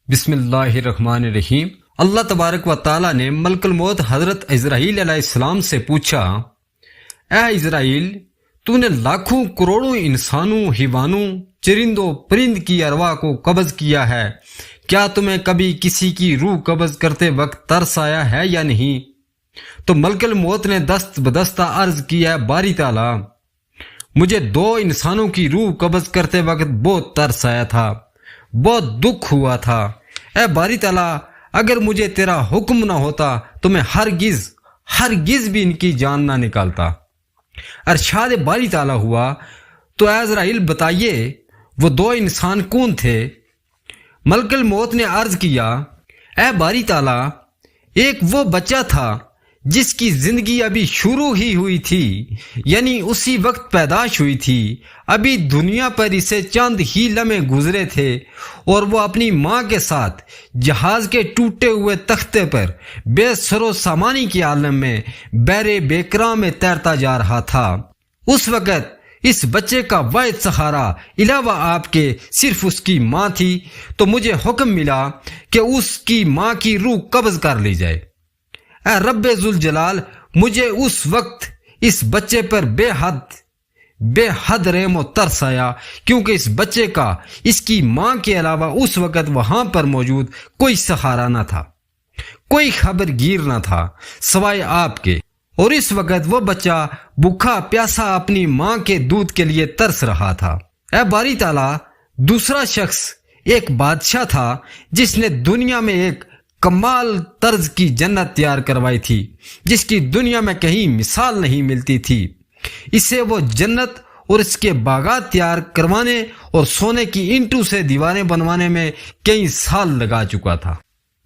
بسم اللہ الرحمن الرحیم۔ اللہ تبارک و تعالیٰ نے ملک الموت حضرت عزرائیل علیہ السلام سے پوچھا، اے عزرائیل، تو نے لاکھوں کروڑوں انسانوں، حیوانوں، چرندوں، پرند کی ارواح کو قبض کیا ہے، کیا تمہیں کبھی کسی کی روح قبض کرتے وقت ترس آیا ہے یا نہیں؟ تو ملک الموت نے دست بدستہ عرض کیا، باری تعالیٰ، مجھے 2 انسانوں کی روح قبض کرتے وقت بہت ترس آیا تھا، بہت دکھ ہوا تھا۔ اے باری تعالیٰ، اگر مجھے تیرا حکم نہ ہوتا تو میں ہرگز بھی ان کی جان نہ نکالتا۔ ارشاد باری تعالیٰ ہوا، تو اے عزرائیل بتائیے وہ 2 انسان کون تھے؟ ملک الموت نے عرض کیا، اے باری تعالیٰ، ایک وہ بچہ تھا جس کی زندگی ابھی شروع ہی ہوئی تھی، یعنی اسی وقت پیدائش ہوئی تھی، ابھی دنیا پر اسے چند ہی لمحے گزرے تھے، اور وہ اپنی ماں کے ساتھ جہاز کے ٹوٹے ہوئے تختے پر بے سر و سامانی کے عالم میں بحر بیکراں میں تیرتا جا رہا تھا۔ اس وقت اس بچے کا واحد سہارا علاوہ آپ کے صرف اس کی ماں تھی، تو مجھے حکم ملا کہ اس کی ماں کی روح قبض کر لی جائے۔ اے رب ذوالجلال، مجھے اس وقت اس بچے پر بے حد رحم و ترس آیا، کیونکہ اس بچے کا اس کی ماں کے علاوہ اس وقت وہاں پر موجود کوئی سہارا نہ تھا، کوئی خبر گیر نہ تھا سوائے آپ کے، اور اس وقت وہ بچہ بھوکا پیاسا اپنی ماں کے دودھ کے لیے ترس رہا تھا۔ اے باری تعالیٰ، دوسرا شخص ایک بادشاہ تھا جس نے دنیا میں ایک کمال طرز کی جنت تیار کروائی تھی، جس کی دنیا میں کہیں مثال نہیں ملتی تھی۔ اسے وہ جنت اور اس کے باغات تیار کروانے اور سونے کی اینٹوں سے دیواریں بنوانے میں کئی سال لگا چکا تھا۔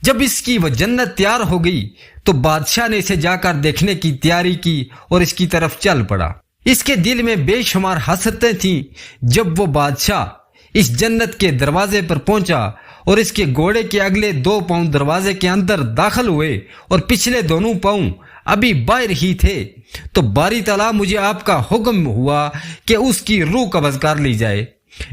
جب اس کی وہ جنت تیار ہو گئی تو بادشاہ نے اسے جا کر دیکھنے کی تیاری کی اور اس کی طرف چل پڑا۔ اس کے دل میں بے شمار حسرتیں تھیں۔ جب وہ بادشاہ اس جنت کے دروازے پر پہنچا اور اس کے گھوڑے کے اگلے 2 پاؤں دروازے کے اندر داخل ہوئے اور پچھلے دونوں پاؤں ابھی باہر ہی تھے، تو باری تعالیٰ، مجھے آپ کا حکم ہوا کہ اس کی روح قبض کر لی جائے،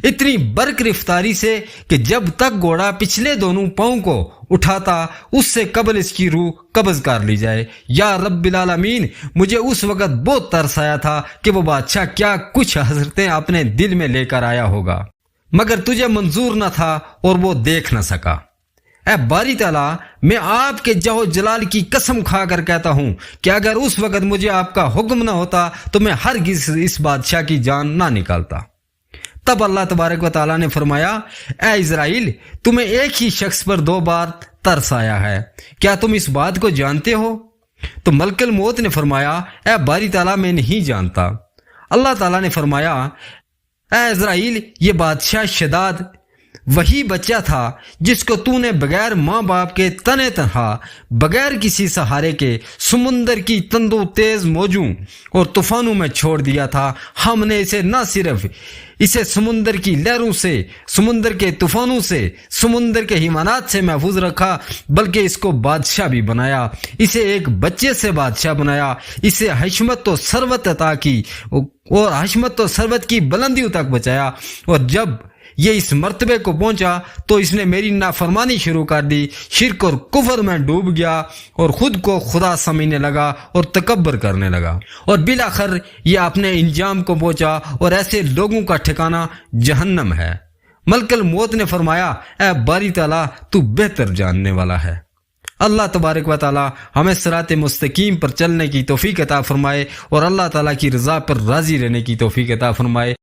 اتنی برق رفتاری سے کہ جب تک گھوڑا پچھلے دونوں پاؤں کو اٹھاتا اس سے قبل اس کی روح قبض کر لی جائے۔ یا رب العالمین، مجھے اس وقت بہت ترس آیا تھا کہ وہ بادشاہ کیا کچھ حسرتیں اپنے دل میں لے کر آیا ہوگا، مگر تجھے منظور نہ تھا اور وہ دیکھ نہ سکا۔ اے باری تعالیٰ، میں آپ کے جاہ و جلال کی قسم کھا کر کہتا ہوں کہ اگر اس وقت مجھے آپ کا حکم نہ ہوتا تو میں ہرگز اس بادشاہ کی جان نہ نکالتا۔ تب اللہ تبارک و تعالیٰ نے فرمایا، اے عزرائیل، تمہیں ایک ہی شخص پر 2 بار ترس آیا ہے، کیا تم اس بات کو جانتے ہو؟ تو ملک الموت نے فرمایا، اے باری تعالیٰ، میں نہیں جانتا۔ اللہ تعالیٰ نے فرمایا، اے عزرائیل، یہ بادشاہ شداد وہی بچہ تھا جس کو تو نے بغیر ماں باپ کے تنے تنہا، بغیر کسی سہارے کے سمندر کی تندو تیز موجوں اور طوفانوں میں چھوڑ دیا تھا۔ ہم نے اسے نہ صرف اسے سمندر کی لہروں سے، سمندر کے طوفانوں سے، سمندر کے حیوانات سے محفوظ رکھا، بلکہ اس کو بادشاہ بھی بنایا، اسے ایک بچے سے بادشاہ بنایا، اسے حشمت و ثروت عطا کی اور حشمت و ثروت کی بلندیوں تک بچایا، اور جب یہ اس مرتبے کو پہنچا تو اس نے میری نافرمانی شروع کر دی، شرک اور کفر میں ڈوب گیا اور خود کو خدا سمجھنے لگا اور تکبر کرنے لگا، اور بالآخر یہ اپنے انجام کو پہنچا، اور ایسے لوگوں کا ٹھکانہ جہنم ہے۔ ملک الموت نے فرمایا، اے باری تعالیٰ، تو بہتر جاننے والا ہے۔ اللہ تبارک و تعالیٰ ہمیں صراط مستقیم پر چلنے کی توفیق عطا فرمائے اور اللہ تعالیٰ کی رضا پر راضی رہنے کی توفیق عطا فرمائے۔